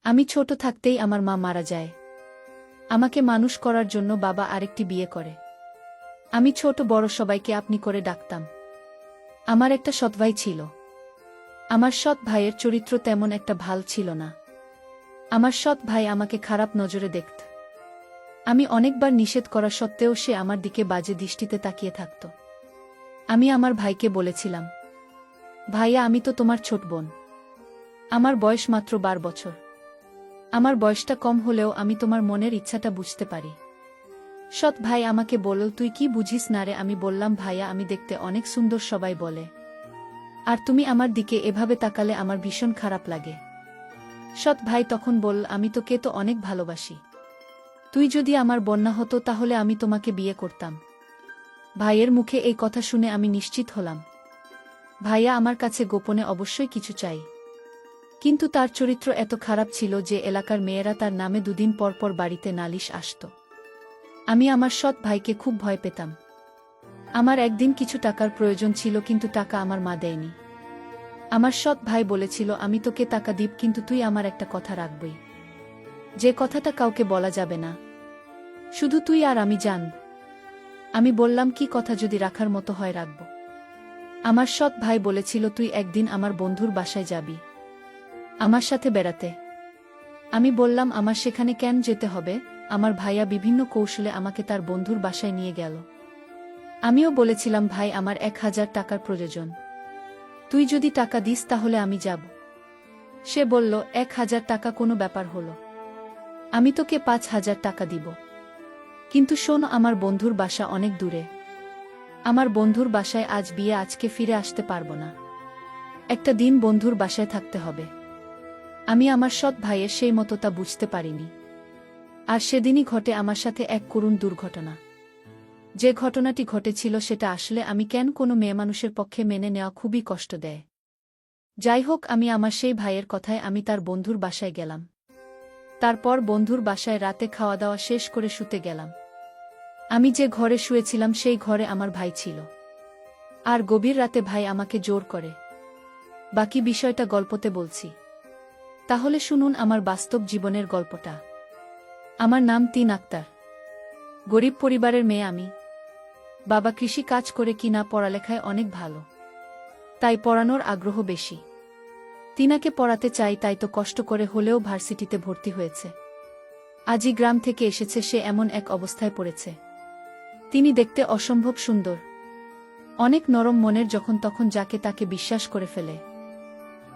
আমি ছোট থাকতেই আমার মা মারা যায়। আমাকে মানুষ করার জন্য বাবা আরেকটি বিয়ে করে। আমি ছোট বড় সবাইকে আপনি করে ডাকতাম। আমার একটা সৎ ভাই ছিল। আমার সৎ ভাইয়ের চরিত্র তেমন একটা ভাল ছিল না। আমার সৎ ভাই আমাকে খারাপ নজরে দেখত। আমি অনেকবার নিষেধ করা সত্ত্বেও সে আমার দিকে বাজে দৃষ্টিতে তাকিয়ে থাকত। আমি আমার ভাইকে বলেছিলাম, ভাইয়া আমি তো তোমার ছোট বোন। আমার বয়স মাত্র 12 বছর। আমার বয়সটা কম হলেও আমি তোমার মনের ইচ্ছাটা বুঝতে পারি। সৎ ভাই আমাকে বলল, তুই কি বুঝিস না রে? আমি বললাম, ভাইয়া আমি দেখতে অনেক সুন্দর সবাই বলে, আর তুমি আমার দিকে এভাবে তাকালে আমার ভীষণ খারাপ লাগে। সৎ ভাই তখন বলল, আমি তোকে তো অনেক ভালোবাসি। তুই যদি আমার বন্যা হতো তাহলে আমি তোমাকে বিয়ে করতাম। ভাইয়ের মুখে এই কথা শুনে আমি নিশ্চিত হলাম, ভাইয়া আমার কাছে গোপনে অবশ্যই কিছু চাই। কিন্তু তার চরিত্র এত খারাপ ছিল যে এলাকার মেয়েরা তার নামে দুদিন পর পর বাড়িতে নালিশ আসত। আমি আমার সৎ ভাইকে খুব ভয় পেতাম। আমার একদিন কিছু টাকার প্রয়োজন ছিল, কিন্তু টাকা আমার মা দেয়নি। আমার সৎ ভাই বলেছিল, আমি তোকে টাকা দিব, কিন্তু তুই আমার একটা কথা রাখবি, যে কথাটা কাউকে বলা যাবে না, শুধু তুই আর আমি জানব। আমি বললাম, কি কথা? যদি রাখার মতো হয় রাখব। আমার সৎ ভাই বলেছিল, তুই একদিন আমার বন্ধুর বাসায় যাবি আমার সাথে বেড়াতে। আমি বললাম, আমার সেখানে কেন যেতে হবে? আমার ভাইয়া বিভিন্ন কৌশলে আমাকে তার বন্ধুর বাসায় নিয়ে গেল। আমিও বলেছিলাম, ভাই আমার 1000 টাকার প্রয়োজন, তুই যদি টাকা দিস তাহলে আমি যাব। সে বলল, 1000 টাকা কোনো ব্যাপার হলো, আমি তোকে 5000 টাকা দিব। কিন্তু শোন, আমার বন্ধুর বাসা অনেক দূরে। আমার বন্ধুর বাসায় আজ বিয়ে, আজকে ফিরে আসতে পারবো না। একটা দিন বন্ধুর বাসায় থাকতে হবে। আমি আমার সৎ ভাইয়ের সেই মতো তা বুঝতে পারিনি। আর সেদিনই ঘটে আমার সাথে এক করুণ দুর্ঘটনা। যে ঘটনাটি ঘটেছিল সেটা আসলে আমি কেন কোনো মেয়েমানুষের পক্ষে মেনে নেওয়া খুবই কষ্ট দেয়। যাই হোক, আমি আমার সেই ভাইয়ের কথায় আমি তার বন্ধুর বাসায় গেলাম। তারপর বন্ধুর বাসায় রাতে খাওয়া দাওয়া শেষ করে শুতে গেলাম। আমি যে ঘরে শুয়েছিলাম সেই ঘরে আমার ভাই ছিল। আর গভীর রাতে ভাই আমাকে জোর করে। বাকি বিষয়টা গল্পতে বলছি, তাহলে শুনুন আমার বাস্তব জীবনের গল্পটা। আমার নাম তিন আক্তার। গরিব পরিবারের মেয়ে আমি। বাবা কৃষি কাজ করে, কিনা পড়ালেখায় অনেক ভালো, তাই পড়ানোর আগ্রহ বেশি। তিনাকে পড়াতে চাই, তাই তো কষ্ট করে হলেও ভার্সিটিতে ভর্তি হয়েছে। আজই গ্রাম থেকে এসেছে, সে এমন এক অবস্থায় পড়েছে। তিনি দেখতে অসম্ভব সুন্দর, অনেক নরম মনের, যখন তখন যাকে তাকে বিশ্বাস করে ফেলে।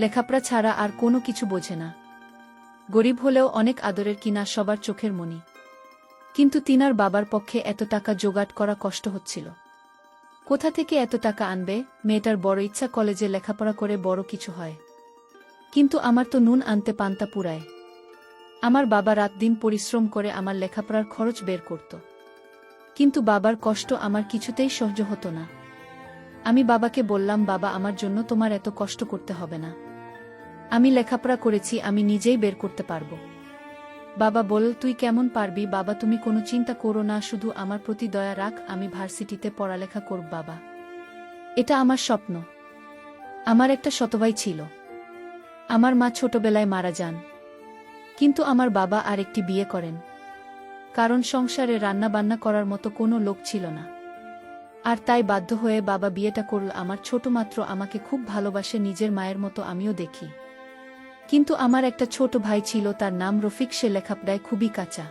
লেখাপড়া ছাড়া আর কোনো কিছু বোঝে না। গরিব হলেও অনেক আদরের, কিনা সবার চোখের মণি। কিন্তু তিনার বাবার পক্ষে এত টাকা জোগাড় করা কষ্ট হচ্ছিল। কোথা থেকে এত টাকা আনবে? মেয়েটার বড় ইচ্ছা কলেজে লেখাপড়া করে বড় কিছু হয়। কিন্তু আমার তো নুন আনতে পান্তা পুরায়। আমার বাবা রাত দিন পরিশ্রম করে আমার লেখাপড়ার খরচ বের করত। কিন্তু বাবার কষ্ট আমার কিছুতেই সহ্য হতো না। আমি বাবাকে বললাম, বাবা আমার জন্য তোমার এত কষ্ট করতে হবে না। আমি লেখাপড়া করেছি, আমি নিজেই বের করতে পারবো। বাবা বলল, তুই কেমন পারবি? বাবা তুমি কোনো চিন্তা করো না, শুধু আমার প্রতি দয়া রাখ, আমি ভার্সিটিতে পড়ালেখা করব বাবা। এটা আমার স্বপ্ন। আমার একটা সৎভাই ছিল। আমার মা ছোটবেলায় মারা যান, কিন্তু আমার বাবা আরেকটি বিয়ে করেন। কারণ সংসারে রান্না বান্না করার মতো কোনো লোক ছিল না। আর তাই বাধ্য হয়ে বাবা বিয়েটা করল। আমার ছোট মাত্র আমাকে খুব ভালোবাসে, নিজের মায়ের মতো আমিও দেখি। কিন্তু আমার একটা ছোট ভাই ছিল, তার নাম রফিক। সে লেখাপড়ায় খুবই কাঁচা।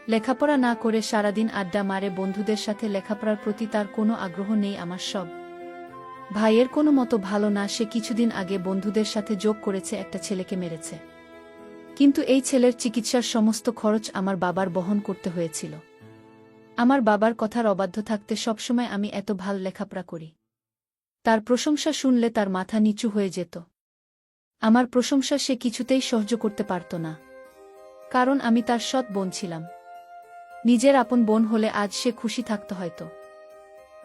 লেখাপড়া না করে সারাদিন আড্ডা মারে বন্ধুদের সাথে। লেখাপড়ার প্রতি তার কোনো আগ্রহ নেই। আমার সব ভাইয়ের কোনো মতো ভালো না। সে কিছুদিন আগে বন্ধুদের সাথে যোগ করেছে, একটা ছেলেকে মেরেছে। কিন্তু এই ছেলের চিকিৎসার সমস্ত খরচ আমার বাবার বহন করতে হয়েছিল। আমার বাবার কথার অবাধ্য থাকতে সবসময় আমি এত ভাল লেখাপড়া করি। তার প্রশংসা শুনলে তার মাথা নিচু হয়ে যেত। আমার প্রশংসা সে কিছুতেই সহ্য করতে পারত না, কারণ আমি তার সৎ বোন ছিলাম। নিজের আপন বোন হলে আজ সে খুশি থাকত হয়তো।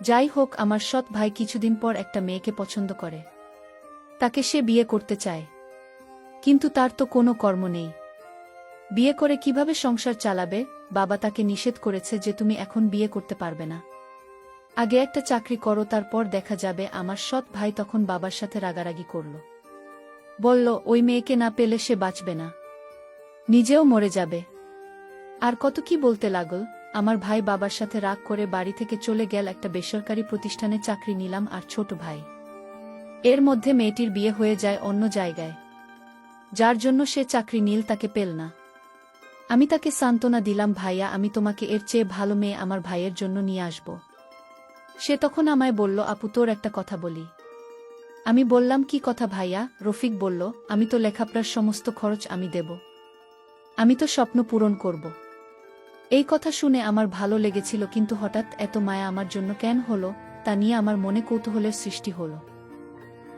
যাই হোক, আমার সৎ ভাই কিছুদিন পর একটা মেয়েকে পছন্দ করে। তাকে সে বিয়ে করতে চায়, কিন্তু তার তো কোনো কর্ম নেই। বিয়ে করে কিভাবে সংসার চালাবে? বাবা তাকে নিষেধ করেছে যে তুমি এখন বিয়ে করতে পারবে না, আগে একটা চাকরি করো, তারপর দেখা যাবে। আমার সৎ ভাই তখন বাবার সাথে রাগারাগি করল। বলল, ওই মেয়েকে না পেলে সে বাঁচবে না। নিজেও মরে যাবে। আর কত কি বলতে লাগল। আমার ভাই বাবার সাথে রাগ করে বাড়ি থেকে চলে গেল। একটা বেসরকারি প্রতিষ্ঠানে চাকরি নিলাম আর ছোট ভাই। এর মধ্যে মেয়েটির বিয়ে হয়ে যায় অন্য জায়গায়, যার জন্য সে চাকরি নিল তাকে পেল না। আমি তাকে সান্ত্বনা দিলাম, ভাইয়া আমি তোমাকে এর চেয়ে ভালো মেয়ে আমার ভাইয়ের জন্য নিয়ে আসব। সে তখন আমায় বলল, আপু তোর একটা কথা বলি। আমি বললাম, কি কথা ভাইয়া? রফিক বলল, আমি তো লেখাপড়ার সমস্ত খরচ আমি দেব, আমি তো স্বপ্ন পূরণ করব। এই কথা শুনে আমার ভালো লেগেছিল, কিন্তু হঠাৎ এত মায়া আমার জন্য কেন হলো তা নিয়ে আমার মনে কৌতূহলের সৃষ্টি হলো।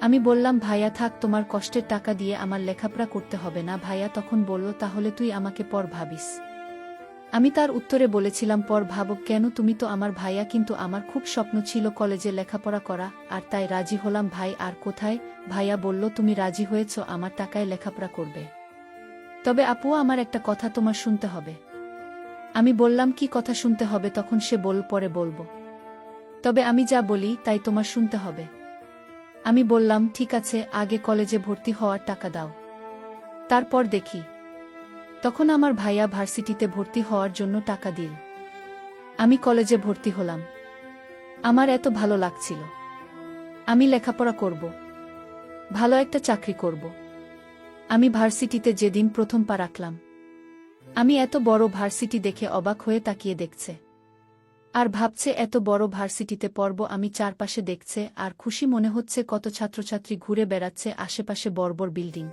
আমি বললাম, ভাইয়া থাক, তোমার কষ্টের টাকা দিয়ে আমার লেখাপড়া করতে হবে না। ভাইয়া তখন বলল, তাহলে তুই আমাকে পর ভাবিস। আমি তার উত্তরে বলেছিলাম, পর ভাবো কেন, তুমি তো আমার ভাইয়া। কিন্তু আমার খুব স্বপ্ন ছিল কলেজে লেখাপড়া করা, আর তাই রাজি হলাম। ভাই আর কোথায়? ভাইয়া বলল, তুমি রাজি হয়েছ, আমার টাকায় লেখাপড়া করবে। তবে আপু আমার একটা কথা তোমার শুনতে হবে। আমি বললাম, কি কথা শুনতে হবে? তখন সে বলল, পরে বলবো, তবে আমি যা বলি তাই তোমার শুনতে হবে। আমি বললাম, ঠিক আছে, আগে কলেজে ভর্তি হওয়ার টাকা দাও, তারপর দেখি। তখন আমার ভাইয়া ভার্সিটিতে ভর্তি হওয়ার জন্য টাকা দিল। আমি কলেজে ভর্তি হলাম। আমার এত ভালো লাগছিল। আমি লেখাপড়া করব, ভালো একটা চাকরি করব। আমি ভার্সিটিতে যেদিন প্রথম পা রাখলাম, আমি এত বড় ভার্সিটি দেখে অবাক হয়ে তাকিয়ে দেখছে, আর ভাবছে এত বড় ভার্সিটিতে পড়ব আমি। চারপাশে দেখছে আর খুশি মনে হচ্ছে, কত ছাত্রছাত্রী ঘুরে বেড়াচ্ছে, আশেপাশে বড় বিল্ডিং,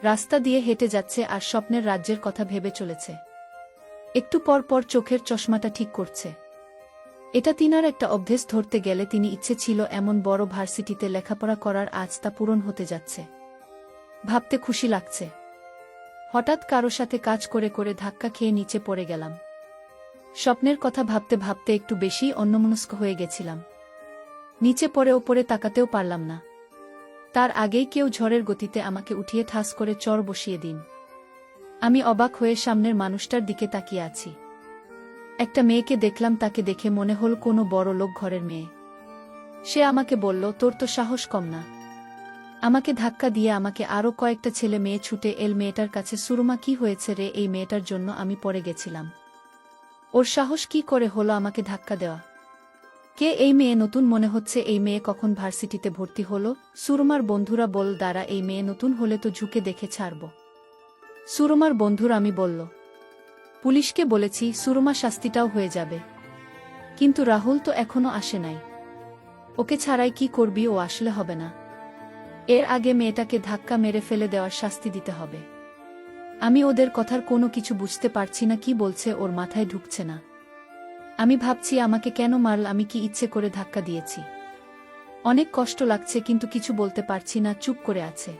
রাস্তা দিয়ে হেঁটে যাচ্ছে আর স্বপ্নের রাজ্যের কথা ভেবে চলেছে। একটু পর পর চোখের চশমাটা ঠিক করছে। এটা তিনার একটা অভ্যেস ধরতে গেলে। তিনি ইচ্ছে ছিল এমন বড় ভার্সিটিতে লেখাপড়া করার, আজ তা পূরণ হতে যাচ্ছে। ভাবতে খুশি লাগছে। হঠাৎ কারো সাথে কাজ করে করে ধাক্কা খেয়ে নিচে পড়ে গেলাম। স্বপ্নের কথা ভাবতে ভাবতে একটু বেশি অন্যমনস্ক হয়ে গেছিলাম। নিচে পড়ে ওপরে তাকাতেও পারলাম না। তার আগেই কেউ ঝড়ের গতিতে আমাকে উঠিয়ে ঠাস করে চর বসিয়ে দিন। আমি অবাক হয়ে সামনের মানুষটার দিকে তাকিয়ে আছি। একটা মেয়েকে দেখলাম, তাকে দেখে মনে হল কোনো বড় লোক ঘরের মেয়ে। সে আমাকে বলল, তোর তো সাহস কম না। আমাকে ধাক্কা দিয়ে আমাকে আরও কয়েকটা ছেলে মেয়ে ছুটে এল মেয়েটার কাছে। সুরমা, কি হয়েছে রে? এই মেয়েটার জন্য আমি পড়ে গেছিলাম। ওর সাহস কি করে হলো আমাকে ধাক্কা দেওয়া? কে এই মেয়ে? নতুন মনে হচ্ছে। এই মেয়ে কখন ভার্সিটিতে ভর্তি হলো? সুরমার বন্ধুরা বল, দাঁড়া, এই মেয়ে নতুন হলে তো ঝুঁকে দেখে ছাড়ব। সুরমার বন্ধুর আমি বলল, পুলিশকে বলেছি, সুরমা শাস্তিটাও হয়ে যাবে। কিন্তু রাহুল তো এখনো আসে নাই, ওকে ছাড়াই কি করবি? ও আসলে হবে না। এর আগে মেয়েটাকে ধাক্কা মেরে ফেলে দেওয়ার শাস্তি দিতে হবে। আমি ওদের কথার কোনো কিছু বুঝতে পারছি না, কি বলছে ওর মাথায় ঢুকছে না। আমি ভাবছি, আমাকে কেন মারল? আমি কি ইচ্ছে করে ধাক্কা দিয়েছি? অনেক কষ্ট লাগছে, কিন্তু কিছু বলতে পারছি না, চুপ করে আছে।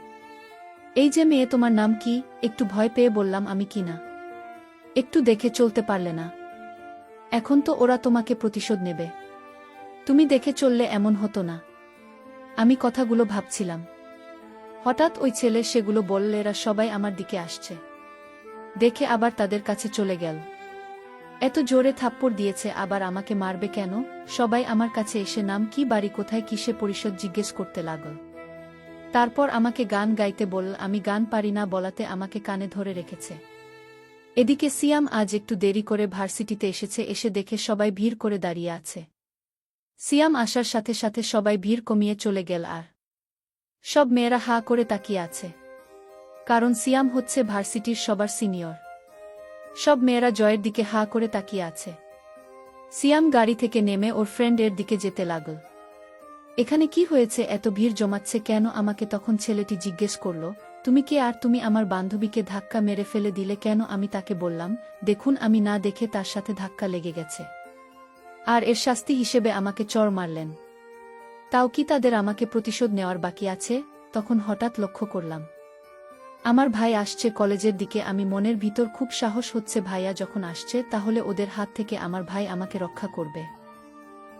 এই যে মেয়ে, তোমার নাম কি? একটু ভয় পেয়ে বললাম, আমি কি না? একটু দেখে চলতে পারলে না? এখন তো ওরা তোমাকে প্রতিশোধ নেবে। তুমি দেখে চললে এমন হতো না। আমি কথাগুলো ভাবছিলাম। হঠাৎ ওই ছেলে সেগুলো বললে, এরা সবাই আমার দিকে আসছে দেখে আবার তাদের কাছে চলে গেল। এত জোরে থাপ্পড় দিয়েছে, আবার আমাকে মারবে কেন? সবাই আমার কাছে এসে নাম কি, বাড়ি কোথায়, কিসে পরিষদ জিজ্ঞেস করতে লাগল। তারপর আমাকে গান গাইতে বলল। আমি গান পারি না বলাতে আমাকে কানে ধরে রেখেছে। এদিকে সিয়াম আজ একটু দেরি করে ভার্সিটিতে এসেছে। এসে দেখে সবাই ভিড় করে দাঁড়িয়ে আছে। সিয়াম আসার সাথে সাথে সবাই ভিড় কমিয়ে চলে গেল, আর সব মেয়েরা হা করে তাকিয়ে আছে। কারণ সিয়াম হচ্ছে ভার্সিটির সবার সিনিয়র। সব মেয়েরা জয়ের দিকে হা করে তাকিয়ে আছে। সিয়াম গাড়ি থেকে নেমে ওর ফ্রেন্ডের দিকে যেতে লাগল। এখানে কি হয়েছে? এত ভিড় জমাচ্ছে কেন? আমাকে তখন ছেলেটি জিজ্ঞেস করল, তুমি কে আর তুমি আমার বান্ধবীকে ধাক্কা মেরে ফেলে দিলে কেন? আমি তাকে বললাম, দেখুন, আমি না দেখে তার সাথে ধাক্কা লেগে গেছে, আর এর শাস্তি হিসেবে আমাকে চড় মারলেন। তাও কি তাদের আমাকে প্রতিশোধ নেওয়ার বাকি আছে? তখন হঠাৎ লক্ষ্য করলাম আমার ভাই আসছে কলেজের দিকে। আমি মনের ভিতর খুব সাহস হচ্ছে, ভাইয়া যখন আসছে তাহলে ওদের হাত থেকে আমার ভাই আমাকে রক্ষা করবে।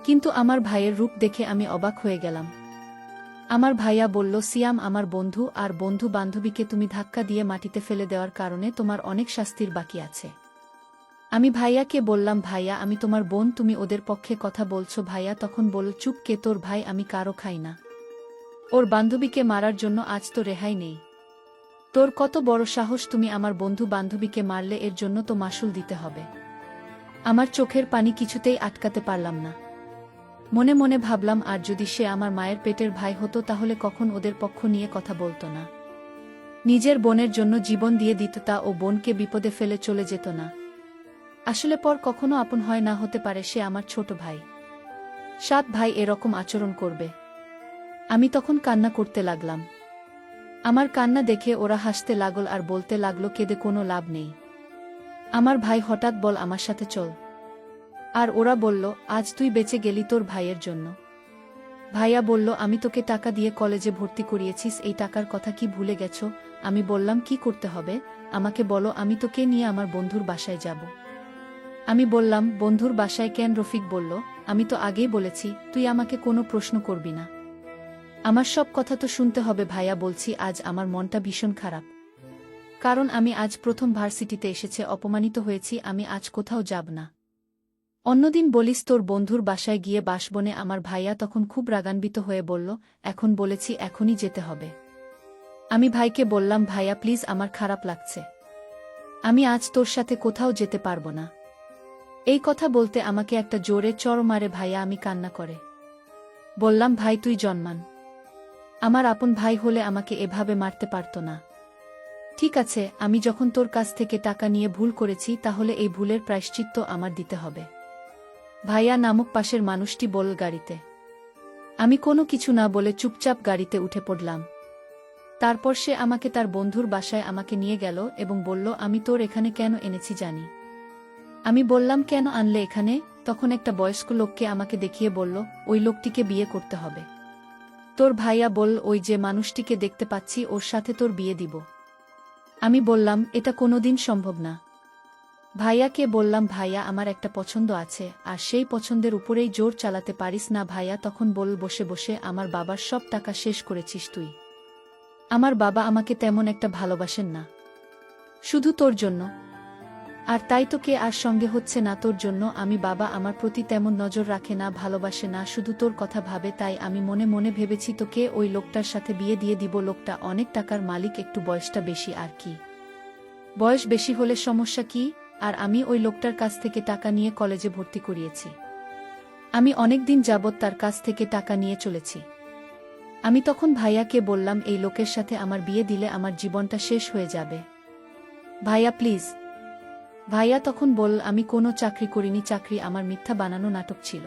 কিন্তু আমার ভাইয়ের রূপ দেখে আমি অবাক হয়ে গেলাম। আমার ভাইয়া বলল, সিয়াম আমার বন্ধু, আর বন্ধু বান্ধবীকে তুমি ধাক্কা দিয়ে মাটিতে ফেলে দেওয়ার কারণে তোমার অনেক শাস্তির বাকি আছে। আমি ভাইয়াকে বললাম, ভাইয়া আমি তোমার বোন, তুমি ওদের পক্ষে কথা বলছো। ভাইয়া তখন বলল, চুপ, কে তোর ভাই? আমি কারো খাই না। ওর বান্ধবীকে মারার জন্য আজ তো রেহাই নেই। তোর কত বড় সাহস, তুমি আমার বন্ধু বান্ধবীকে মারলে, এর জন্য তো মাসুল দিতে হবে। আমার চোখের পানি কিছুতেই আটকাতে পারলাম না। মনে মনে ভাবলাম, আর যদি সে আমার মায়ের পেটের ভাই হতো তাহলে কখন ওদের পক্ষ নিয়ে কথা বলতো না, নিজের বোনের জন্য জীবন দিয়ে দিত, তা ও বোনকে বিপদে ফেলে চলে যেত না। আসলে পর কখনো আপন হয় না, হতে পারে সে আমার ছোট ভাই। 7 ভাই এরকম আচরণ করবে? আমি তখন কান্না করতে লাগলাম। আমার কান্না দেখে ওরা হাসতে লাগল আর বলতে লাগলো, কেঁদে কোনো লাভ নেই। আমার ভাই হঠাৎ বল, আমার সাথে চল। আর ওরা বলল, আজ তুই বেঁচে গেলি তোর ভাইয়ের জন্য। ভাইয়া বলল, আমি তোকে টাকা দিয়ে কলেজে ভর্তি করিয়েছিস, এই টাকার কথা কি ভুলে গেছো? আমি বললাম, কি করতে হবে আমাকে বলো, আমি তোকে নিয়ে আমার বন্ধুর বাসায় যাব। আমি বললাম, বন্ধুর বাসায় কেন? রফিক বলল, আমি তো আগেই বলেছি তুই আমাকে কোনো প্রশ্ন করবি না। আমার সব কথা তো শুনতে হবে ভাইয়া। বলছি, আজ আমার মনটা ভীষণ খারাপ, কারণ আমি আজ প্রথম ভার্সিটিতে এসেছে, অপমানিত হয়েছি, আমি আজ কোথাও যাব না। অন্যদিন বলিস তোর বন্ধুর বাসায় গিয়ে বাসবনে। আমার ভাইয়া তখন খুব রাগান্বিত হয়ে বলল, এখন বলেছি এখনই যেতে হবে। আমি ভাইকে বললাম, ভাইয়া প্লিজ, আমার খারাপ লাগছে, আমি আজ তোর সাথে কোথাও যেতে পারবো না। এই কথা বলতে আমাকে একটা জোরে চড় মারে ভাইয়া। আমি কান্না করে বললাম, ভাই তুই জন্মান, আমার আপন ভাই হলে আমাকে এভাবে মারতে পারতো না। ঠিক আছে, আমি যখন তোর কাছ থেকে টাকা নিয়ে ভুল করেছি, তাহলে এই ভুলের প্রায়শ্চিত্ত আমার দিতে হবে। ভাইয়া নামক পাশের মানুষটি বলল, গাড়িতে। আমি কোনো কিছু না বলে চুপচাপ গাড়িতে উঠে পড়লাম। তারপর সে আমাকে তার বন্ধুর বাসায় আমাকে নিয়ে গেল এবং বলল, আমি তোর এখানে কেন এনেছি জানি? আমি বললাম, কেন আনলে এখানে? তখন একটা বয়স্ক লোককে আমাকে দেখিয়ে বলল, ওই লোকটিকে বিয়ে করতে হবে। তোর ভাইয়া বলল, ওই যে মানুষটিকে দেখতে পাচ্ছি, ওর সাথে তোর বিয়ে দিব। আমি বললাম, এটা কোনোদিন সম্ভব না। ভাইয়াকে বললাম, ভাইয়া আমার একটা পছন্দ আছে, আর সেই পছন্দের উপরেই জোর চালাতে পারিস না। ভাইয়া তখন বলল, বসে বসে আমার বাবার সব টাকা শেষ করেছিস তুই। আমার বাবা আমাকে তেমন একটা ভালোবাসেন না, শুধু তোর জন্য। আর তাই তো কে আর সঙ্গে হচ্ছে না তোর জন্য। আমি বাবা আমার প্রতি তেমন নজর রাখে না, ভালোবাসে না, শুধু তোর কথা ভাবে। তাই আমি মনে মনে ভেবেছি তোকে ওই লোকটার সাথে বিয়ে দিয়ে দিব। লোকটা অনেক টাকার মালিক, একটু বয়সটা বেশি। আর কি, বয়স বেশি হলে সমস্যা কি? আর আমি ওই লোকটার কাছ থেকে টাকা নিয়ে কলেজে ভর্তি করিয়েছি। আমি অনেক দিন যাবৎ তার কাছ থেকে টাকা নিয়ে চলেছি। আমি তখন ভাইয়াকে বললাম, এই লোকের সাথে আমার বিয়ে দিলে আমার জীবনটা শেষ হয়ে যাবে, ভাইয়া প্লিজ। ভাইয়া তখন বলল, আমি কোনো চাকরি করিনি, চাকরি আমার মিথ্যা বানানো নাটক ছিল।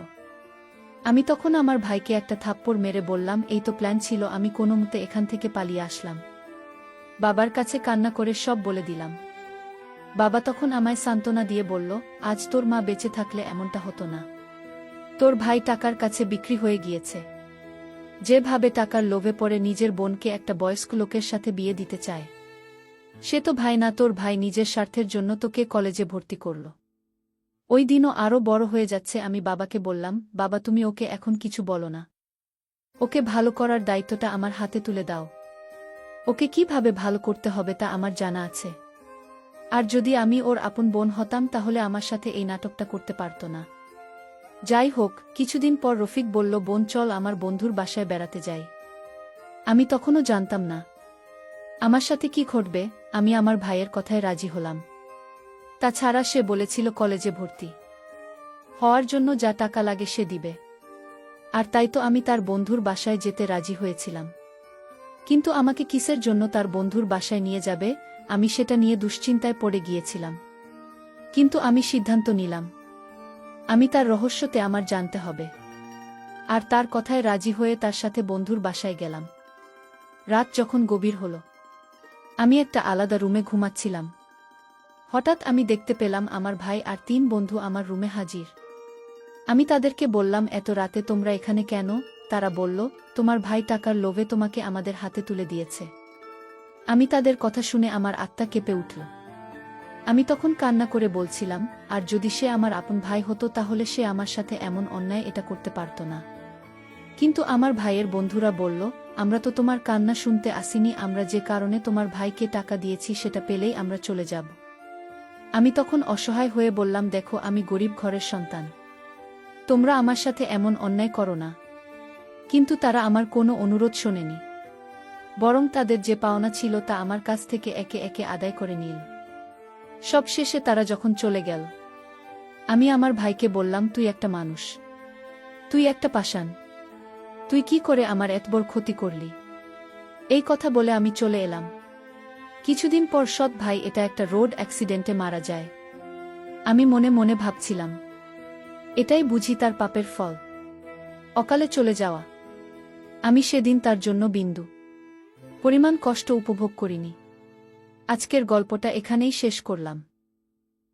আমি তখন আমার ভাইকে একটা থাপ্পড় মেরে বললাম, এই তো প্ল্যান ছিল, আমি কোনোমতে এখান থেকে পালিয়ে আসলাম। বাবার কাছে কান্না করে সব বলে দিলাম। বাবা তখন আমায় সান্ত্বনা দিয়ে বলল, আজ তোর মা বেঁচে থাকলে এমনটা হতো না। তোর ভাই টাকার কাছে বিক্রি হয়ে গিয়েছে। যেভাবে টাকার লোভে পড়ে নিজের বোনকে একটা বয়স্ক লোকের সাথে বিয়ে দিতে চায়, সে তো ভাই না। তোর ভাই নিজের স্বার্থের জন্য তোকে কলেজে ভর্তি করল। ওই দিনও আরও বড় হয়ে যাচ্ছে। আমি বাবাকে বললাম, বাবা তুমি ওকে এখন কিছু বলো না, ওকে ভালো করার দায়িত্বটা আমার হাতে তুলে দাও। ওকে কিভাবে ভালো করতে হবে তা আমার জানা আছে। আর যদি আমি ওর আপন বোন হতাম তাহলে আমার সাথে এই নাটকটা করতে পারতো না। যাই হোক, কিছুদিন পর রফিক বলল, বোন চল আমার বন্ধুর বাসায় বেড়াতে যাই। আমি তখনও জানতাম না আমার সাথে কি ঘটবে। আমি আমার ভাইয়ের কথায় রাজি হলাম। তাছাড়া সে বলেছিল কলেজে ভর্তি হওয়ার জন্য যা টাকা লাগে সে দিবে। আর তাই তো আমি তার বন্ধুর বাসায় যেতে রাজি হয়েছিলাম। কিন্তু আমাকে কিসের জন্য তার বন্ধুর বাসায় নিয়ে যাবে, আমি সেটা নিয়ে দুশ্চিন্তায় পড়ে গিয়েছিলাম। কিন্তু আমি সিদ্ধান্ত নিলাম, আমি তার রহস্যতে আমার জানতে হবে। আর তার কথায় রাজি হয়ে তার সাথে বন্ধুর বাসায় গেলাম। রাত যখন গভীর হল, আমি একটা আলাদা রুমে ঘুমাচ্ছিলাম। হঠাৎ আমি দেখতে পেলাম আমার ভাই আর 3 বন্ধু আমার রুমে হাজির। আমি তাদেরকে বললাম, এত রাতে তোমরা এখানে কেন? তারা বলল, তোমার ভাই টাকার লোভে তোমাকে আমাদের হাতে তুলে দিয়েছে। আমি তাদের কথা শুনে আমার আত্মা কেঁপে উঠল। আমি তখন কান্না করে বলছিলাম, আর যদি সে আমার আপন ভাই হতো তাহলে সে আমার সাথে এমন অন্যায় এটা করতে পারত না। কিন্তু আমার ভাইয়ের বন্ধুরা বলল, আমরা তো তোমার কান্না শুনতে আসিনি, আমরা যে কারণে তোমার ভাইকে টাকা দিয়েছি সেটা পেলেই আমরা চলে যাব। আমি তখন অসহায় হয়ে বললাম, দেখো আমি গরিব ঘরের সন্তান, তোমরা আমার সাথে এমন অন্যায় করো না। কিন্তু তারা আমার কোনো অনুরোধ শোনেনি। বরং তাদের যে পাওনা ছিল তা আমার কাছ থেকে একে একে আদায় করে নিল। সব শেষে তারা যখন চলে গেল, আমি আমার ভাইকে বললাম, তুই একটা মানুষ, তুই একটা পাষাণ, তুই কি করে আমার এত বড় ক্ষতি করলি? এই কথা বলে আমি চলে এলাম। কিছুদিন পর সৎ ভাই এটা একটা রোড অ্যাক্সিডেন্টে মারা যায়। আমি মনে মনে ভাবছিলাম, এটাই বুঝি তার পাপের ফল, অকালে চলে যাওয়া। আমি সেদিন তার জন্য বিন্দু পরিমাণ কষ্ট উপভোগ করিনি। আজকের গল্পটা এখানেই শেষ করলাম।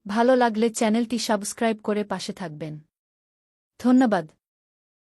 ভালো লাগলে চ্যানেলটি সাবস্ক্রাইব করে পাশে থাকবেন। ধন্যবাদ।